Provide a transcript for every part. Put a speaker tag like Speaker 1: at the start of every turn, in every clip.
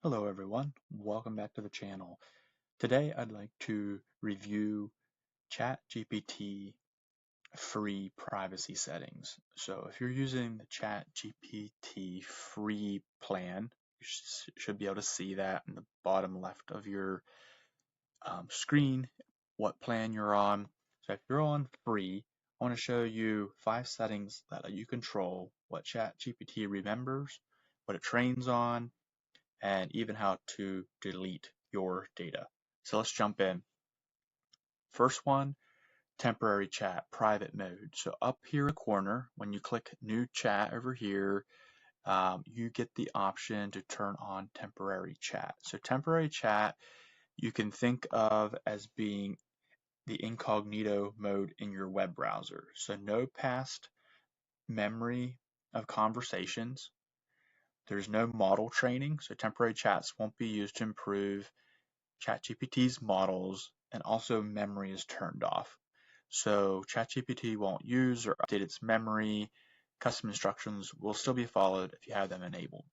Speaker 1: Hello everyone, welcome back to the channel. Today I'd like to review ChatGPT free privacy settings. So if you're using the ChatGPT free plan, you should be able to see that in the bottom left of your screen, what plan you're on. So if you're on free, I want to show you 5 settings that let you control what ChatGPT remembers, what it trains on, and even how to delete your data. So let's jump in. First one, temporary chat, private mode. So up here in the corner, when you click new chat over here, you get the option to turn on temporary chat. So temporary chat, you can think of as being the incognito mode in your web browser. So no past memory of conversations. There's no model training, so temporary chats won't be used to improve ChatGPT's models, and also memory is turned off. So ChatGPT won't use or update its memory. Custom instructions will still be followed if you have them enabled.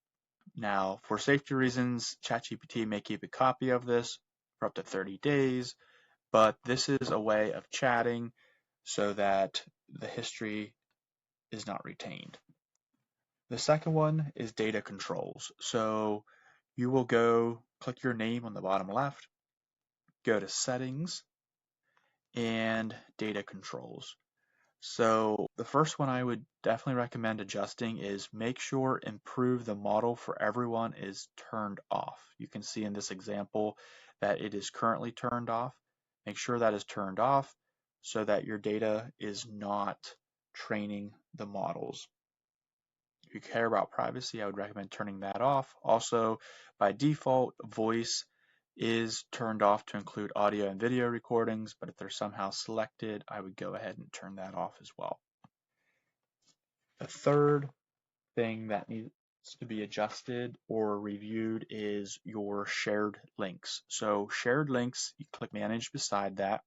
Speaker 1: Now, for safety reasons, ChatGPT may keep a copy of this for up to 30 days, but this is a way of chatting so that the history is not retained. The second one is data controls. So you will go click your name on the bottom left, go to settings and data controls. So the first one I would definitely recommend adjusting is make sure improve the model for everyone is turned off. You can see in this example that it is currently turned off. Make sure that is turned off so that your data is not training the models. If you care about privacy, I would recommend turning that off. Also, by default, voice is turned off to include audio and video recordings, but if they're somehow selected, I would go ahead and turn that off as well. The third thing that needs to be adjusted or reviewed is your shared links. So shared links, you click manage beside that.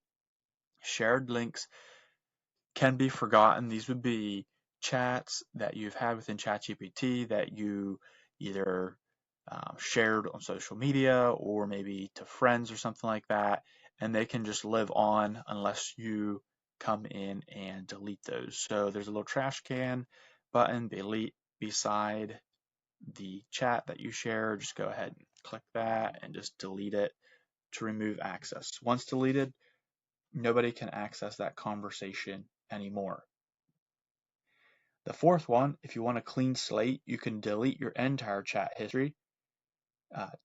Speaker 1: Shared links can be forgotten. These would be chats that you've had within ChatGPT that you either shared on social media or maybe to friends or something like that, and they can just live on unless you come in and delete those. So there's a little trash can button beside the chat that you share. Just go ahead and click that and just delete it to remove access. Once deleted, nobody can access that conversation anymore. The fourth one, if you want a clean slate, you can delete your entire chat history.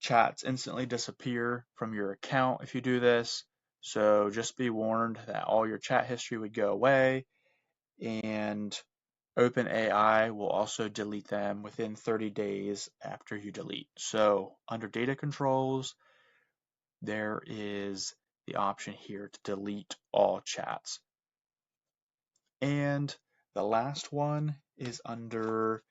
Speaker 1: Chats instantly disappear from your account if you do this, so just be warned that all your chat history would go away, and OpenAI will also delete them within 30 days after you delete. So under data controls, there is the option here to delete all chats. And the last one is under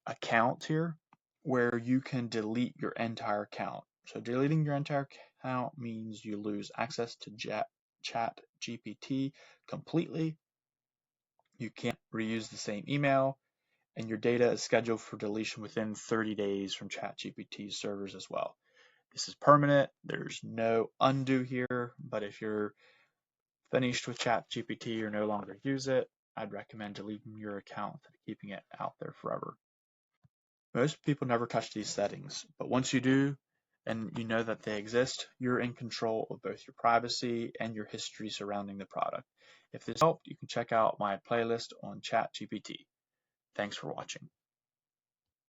Speaker 1: account here, where you can delete your entire account. So deleting your entire account means you lose access to ChatGPT completely. You can't reuse the same email, and your data is scheduled for deletion within 30 days from ChatGPT's servers as well. This is permanent. There's no undo here, but if you're finished with ChatGPT or no longer use it, I'd recommend deleting your account and keeping it out there forever. Most people never touch these settings, but once you do, and you know that they exist, you're in control of both your privacy and your history surrounding the product. If this helped, you can check out my playlist on ChatGPT. Thanks for watching.